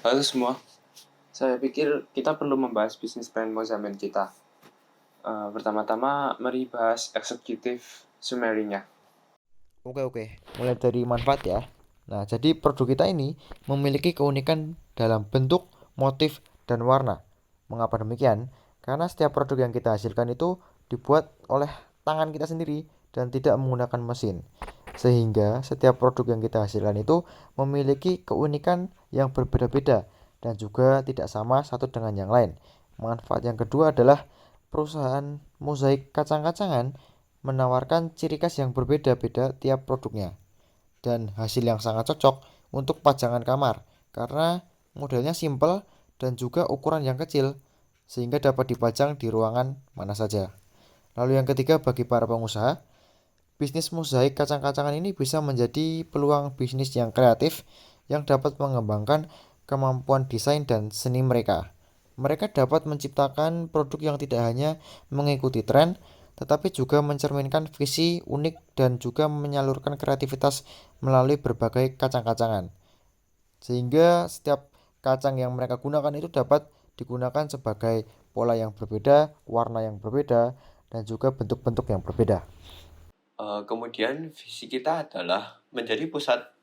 Halo semua, saya pikir kita perlu membahas bisnis plan Mozamin kita. Pertama-tama, mari bahas eksekutif summary-nya. Oke, mulai dari manfaat ya. Nah, jadi produk kita ini memiliki keunikan dalam bentuk, motif, dan warna. Mengapa demikian? Karena setiap produk yang kita hasilkan itu dibuat oleh tangan kita sendiri dan tidak menggunakan mesin. Sehingga setiap produk yang kita hasilkan itu memiliki keunikan yang berbeda-beda dan juga tidak sama satu dengan yang lain. Manfaat yang kedua adalah perusahaan mozaik kacang-kacangan menawarkan ciri khas yang berbeda-beda tiap produknya dan hasil yang sangat cocok untuk pajangan kamar karena modelnya simple dan juga ukuran yang kecil sehingga dapat dipajang di ruangan mana saja. Lalu yang ketiga bagi para pengusaha, bisnis mozaik kacang-kacangan ini bisa menjadi peluang bisnis yang kreatif yang dapat mengembangkan kemampuan desain dan seni mereka. Mereka dapat menciptakan produk yang tidak hanya mengikuti tren, tetapi juga mencerminkan visi unik dan juga menyalurkan kreativitas melalui berbagai kacang-kacangan. Sehingga setiap kacang yang mereka gunakan itu dapat digunakan sebagai pola yang berbeda, warna yang berbeda, dan juga bentuk-bentuk yang berbeda. Kemudian, visi kita adalah menjadi pusat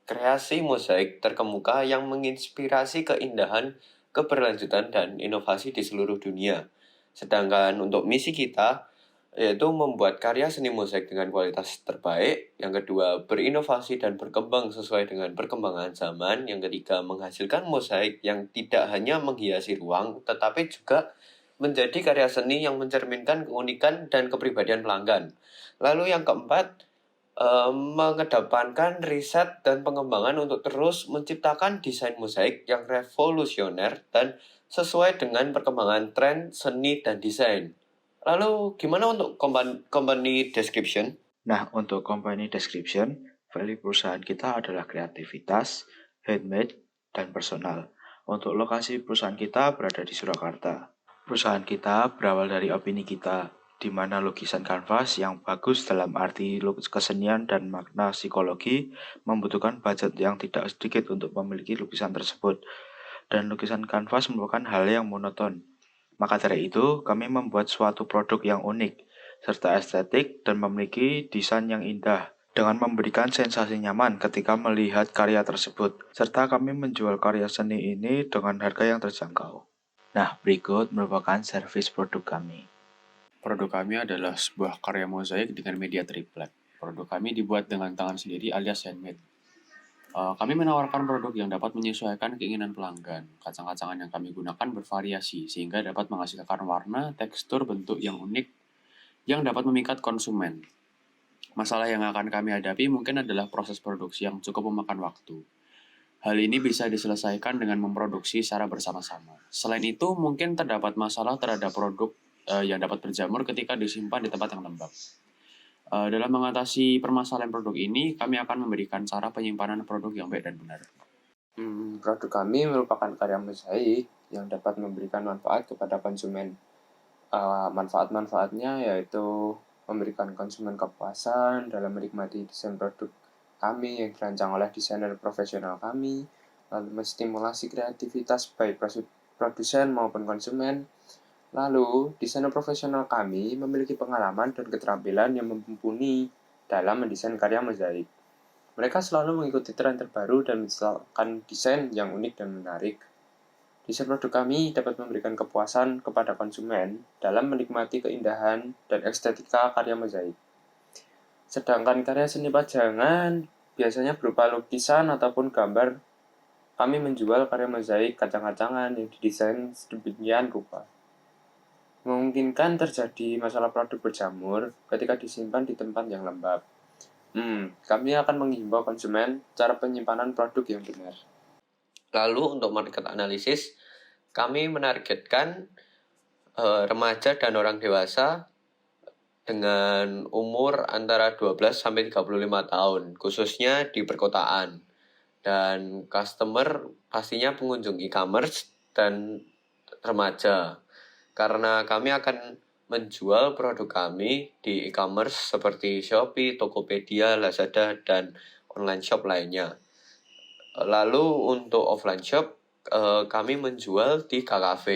kreasi mozaik terkemuka yang menginspirasi keindahan, keberlanjutan, dan inovasi di seluruh dunia. Sedangkan untuk misi kita, yaitu membuat karya seni mozaik dengan kualitas terbaik. Yang kedua, berinovasi dan berkembang sesuai dengan perkembangan zaman. Yang ketiga, menghasilkan mozaik yang tidak hanya menghiasi ruang, tetapi juga menjadi karya seni yang mencerminkan keunikan dan kepribadian pelanggan. Lalu yang keempat, mengedepankan riset dan pengembangan untuk terus menciptakan desain mozaik yang revolusioner dan sesuai dengan perkembangan tren seni dan desain. Lalu gimana untuk company description? Nah, untuk company description, value perusahaan kita adalah kreativitas, handmade, dan personal. Untuk lokasi perusahaan kita berada di Surakarta. Perusahaan kita berawal dari opini kita, di mana lukisan kanvas yang bagus dalam arti kesenian dan makna psikologi membutuhkan budget yang tidak sedikit untuk memiliki lukisan tersebut. Dan lukisan kanvas merupakan hal yang monoton. Maka dari itu, kami membuat suatu produk yang unik, serta estetik dan memiliki desain yang indah, dengan memberikan sensasi nyaman ketika melihat karya tersebut, serta kami menjual karya seni ini dengan harga yang terjangkau. Nah, berikut merupakan servis produk kami. Produk kami adalah sebuah karya mozaik dengan media triplek. Produk kami dibuat dengan tangan sendiri alias handmade. Kami menawarkan produk yang dapat menyesuaikan keinginan pelanggan. Kacang-kacangan yang kami gunakan bervariasi sehingga dapat menghasilkan warna, tekstur, bentuk yang unik yang dapat memikat konsumen. Masalah yang akan kami hadapi mungkin adalah proses produksi yang cukup memakan waktu. Hal ini bisa diselesaikan dengan memproduksi secara bersama-sama. Selain itu, mungkin terdapat masalah terhadap produk yang dapat berjamur ketika disimpan di tempat yang lembab. Dalam mengatasi permasalahan produk ini, kami akan memberikan cara penyimpanan produk yang baik dan benar. Produk kami merupakan karya mozaik yang dapat memberikan manfaat kepada konsumen. Manfaat-manfaatnya yaitu memberikan konsumen kepuasan dalam menikmati desain produk kami yang dirancang oleh desainer profesional kami, lalu menstimulasi kreativitas baik produsen maupun konsumen. Lalu, desainer profesional kami memiliki pengalaman dan keterampilan yang mumpuni dalam mendesain karya mozaik. Mereka selalu mengikuti tren terbaru dan menciptakan desain yang unik dan menarik. Desain produk kami dapat memberikan kepuasan kepada konsumen dalam menikmati keindahan dan estetika karya mozaik. Sedangkan karya seni pajangan biasanya berupa lukisan ataupun gambar. Kami menjual karya mozaik kacang-kacangan yang didesain sedemikian rupa. Memungkinkan terjadi masalah produk berjamur ketika disimpan di tempat yang lembab. Kami akan menghimbau konsumen cara penyimpanan produk yang benar. Lalu untuk market analysis, kami menargetkan remaja dan orang dewasa dengan umur antara 12 sampai 35 tahun, khususnya di perkotaan. Dan customer pastinya pengunjung e-commerce dan remaja. Karena kami akan menjual produk kami di e-commerce seperti Shopee, Tokopedia, Lazada, dan online shop lainnya. Lalu untuk offline shop, kami menjual di KKV.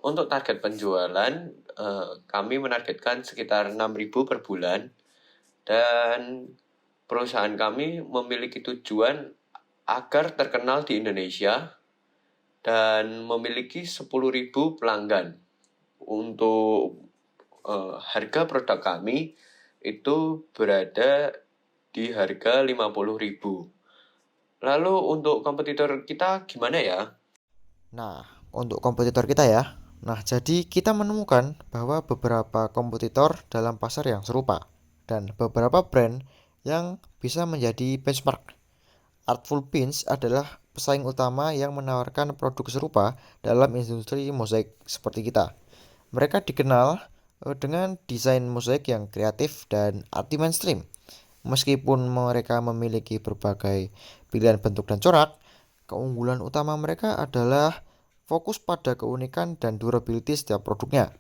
Untuk target penjualan, kami menargetkan sekitar 6.000 per bulan, dan perusahaan kami memiliki tujuan agar terkenal di Indonesia dan memiliki 10.000 pelanggan. Untuk harga produk kami itu berada di harga 50.000. Lalu untuk kompetitor kita gimana ya? Nah, untuk kompetitor kita ya. Nah, jadi kita menemukan bahwa beberapa kompetitor dalam pasar yang serupa dan beberapa brand yang bisa menjadi benchmark. Artful Pins adalah pesaing utama yang menawarkan produk serupa dalam industri mozaik seperti kita. Mereka dikenal dengan desain mozaik yang kreatif dan arti mainstream. Meskipun mereka memiliki berbagai pilihan bentuk dan corak, keunggulan utama mereka adalah fokus pada keunikan dan durability setiap produknya.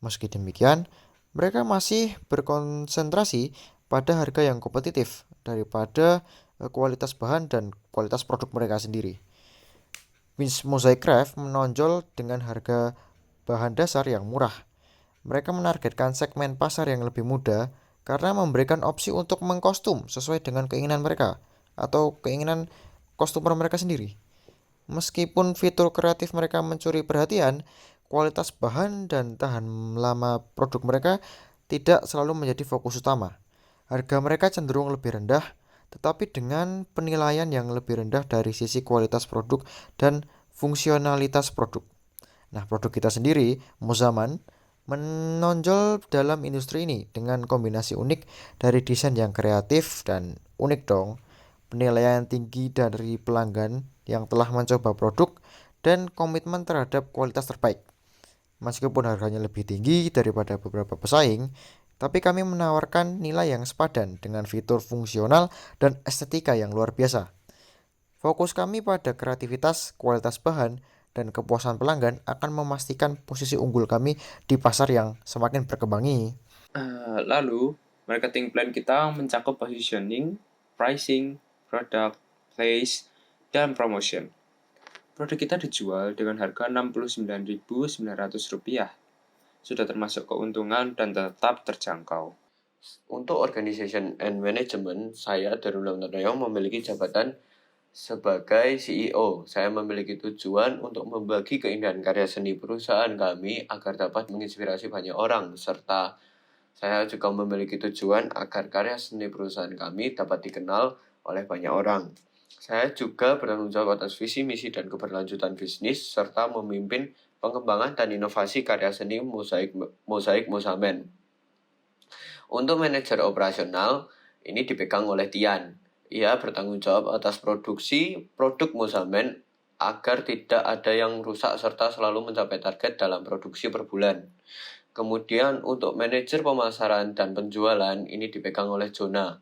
Meski demikian, mereka masih berkonsentrasi pada harga yang kompetitif daripada kualitas bahan dan kualitas produk mereka sendiri. Pins Mosaic Craft menonjol dengan harga bahan dasar yang murah. Mereka menargetkan segmen pasar yang lebih muda karena memberikan opsi untuk mengkostum sesuai dengan keinginan mereka atau keinginan customer mereka sendiri. Meskipun fitur kreatif mereka mencuri perhatian, kualitas bahan dan tahan lama produk mereka tidak selalu menjadi fokus utama. Harga mereka cenderung lebih rendah, tetapi dengan penilaian yang lebih rendah dari sisi kualitas produk dan fungsionalitas produk. Nah, produk kita sendiri, Mozaman, menonjol dalam industri ini dengan kombinasi unik dari desain yang kreatif dan unik dong, penilaian tinggi dari pelanggan yang telah mencoba produk, dan komitmen terhadap kualitas terbaik. Meskipun harganya lebih tinggi daripada beberapa pesaing, tapi kami menawarkan nilai yang sepadan dengan fitur fungsional dan estetika yang luar biasa. Fokus kami pada kreativitas, kualitas bahan, dan kepuasan pelanggan akan memastikan posisi unggul kami di pasar yang semakin berkembang ini. Lalu, marketing plan kita mencakup positioning, pricing, product, place, dan promotion. Produk kita dijual dengan harga Rp69.900. Sudah termasuk keuntungan dan tetap terjangkau. Untuk organization and management, saya Darul Nartoyo memiliki jabatan sebagai CEO. Saya memiliki tujuan untuk membagi keindahan karya seni perusahaan kami agar dapat menginspirasi banyak orang, serta saya juga memiliki tujuan agar karya seni perusahaan kami dapat dikenal oleh banyak orang. Saya juga bertanggung jawab atas visi, misi, dan keberlanjutan bisnis, serta memimpin pengembangan dan inovasi karya seni mozaik Mozaman. Untuk manajer operasional, ini dipegang oleh Tian. Ia bertanggung jawab atas produksi produk Mozaman agar tidak ada yang rusak serta selalu mencapai target dalam produksi per bulan. Kemudian untuk manajer pemasaran dan penjualan, ini dipegang oleh Jona.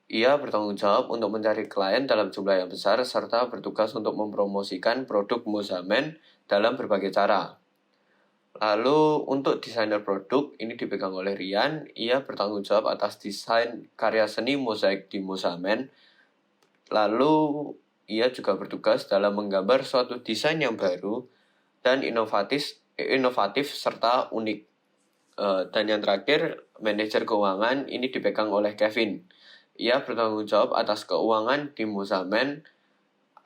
Ia bertanggung jawab untuk mencari klien dalam jumlah yang besar serta bertugas untuk mempromosikan produk Mozaman dalam berbagai cara. Lalu untuk desainer produk, ini dipegang oleh Rian. Ia bertanggung jawab atas desain karya seni mozaik di Mozaman. Lalu ia juga bertugas dalam menggambar suatu desain yang baru dan inovatif serta unik. Dan yang terakhir, manajer keuangan ini dipegang oleh Kevin. Ia bertanggung jawab atas keuangan di Mozaman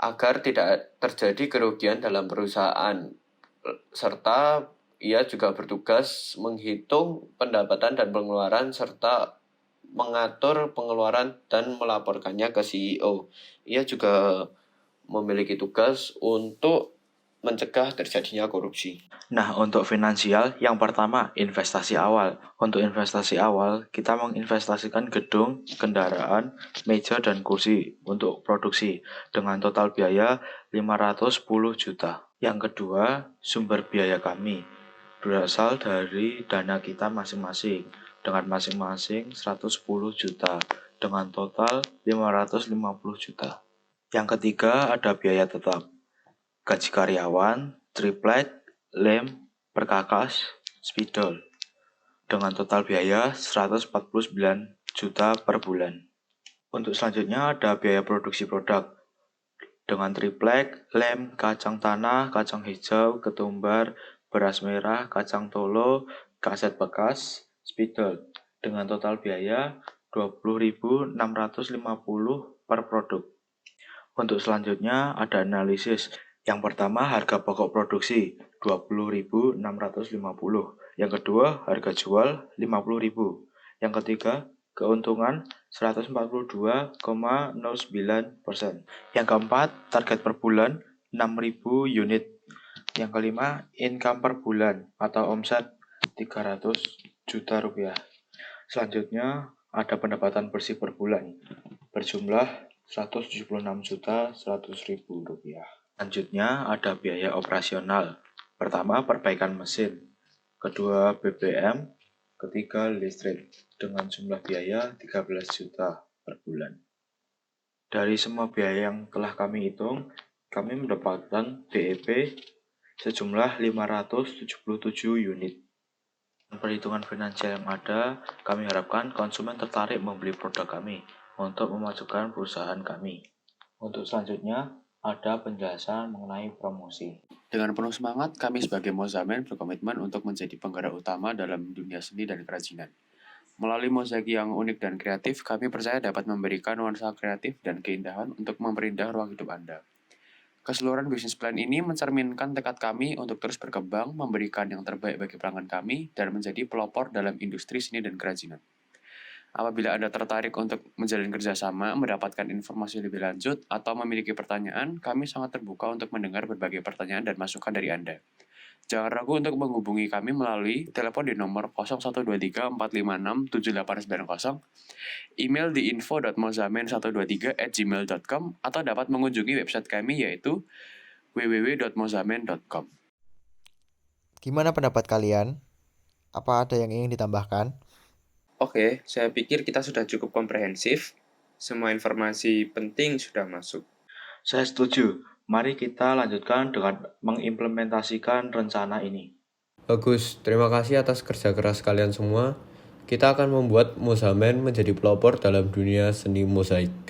agar tidak terjadi kerugian dalam perusahaan, serta ia juga bertugas menghitung pendapatan dan pengeluaran serta mengatur pengeluaran dan melaporkannya ke CEO. Ia juga memiliki tugas untuk mencegah terjadinya korupsi. Nah, untuk finansial, yang pertama, investasi awal. Untuk investasi awal, kita menginvestasikan gedung, kendaraan, meja, dan kursi untuk produksi dengan total biaya 510 juta. Yang kedua, sumber biaya kami berasal dari dana kita masing-masing dengan masing-masing 110 juta dengan total 550 juta. Yang ketiga, ada biaya tetap. Gaji karyawan, triplek, lem, perkakas, spidol dengan total biaya 149 juta per bulan. Untuk selanjutnya ada biaya produksi produk. dengan triplek, lem, kacang tanah, kacang hijau, ketumbar, beras merah, kacang tolo, kaset bekas, spidol dengan total biaya 20.650 per produk. Untuk selanjutnya ada analisis. Yang pertama harga pokok produksi 20.650. Yang kedua harga jual 50.000. Yang ketiga keuntungan 142,09%. Yang keempat target per bulan 6.000 unit. Yang kelima income per bulan atau omset 300 juta rupiah. Selanjutnya ada pendapatan bersih per bulan berjumlah 176.100.000 rupiah. Selanjutnya ada biaya operasional. Pertama perbaikan mesin, kedua BBM, ketiga listrik dengan jumlah biaya 13 juta per bulan. Dari semua biaya yang telah kami hitung, kami mendapatkan BEP sejumlah 577 unit. Dengan perhitungan finansial yang ada, kami harapkan konsumen tertarik membeli produk kami untuk memajukan perusahaan kami. Untuk selanjutnya, ada penjelasan mengenai promosi. Dengan penuh semangat, kami sebagai Mozaman berkomitmen untuk menjadi penggerak utama dalam dunia seni dan kerajinan. Melalui mozaik yang unik dan kreatif, kami percaya dapat memberikan nuansa kreatif dan keindahan untuk memperindah ruang hidup Anda. Keseluruhan bisnis plan ini mencerminkan tekad kami untuk terus berkembang, memberikan yang terbaik bagi pelanggan kami, dan menjadi pelopor dalam industri seni dan kerajinan. Apabila Anda tertarik untuk menjalin kerjasama, mendapatkan informasi lebih lanjut, atau memiliki pertanyaan, kami sangat terbuka untuk mendengar berbagai pertanyaan dan masukan dari Anda. Jangan ragu untuk menghubungi kami melalui telepon di nomor 0123-456-7890, email di info.mozaman123@gmail.com, atau dapat mengunjungi website kami yaitu www.mozaman.com. Gimana pendapat kalian? Apa ada yang ingin ditambahkan? Oke, saya pikir kita sudah cukup komprehensif. Semua informasi penting sudah masuk. Saya setuju. Mari kita lanjutkan dengan mengimplementasikan rencana ini. Bagus, terima kasih atas kerja keras kalian semua. Kita akan membuat Mozaman menjadi pelopor dalam dunia seni mozaik.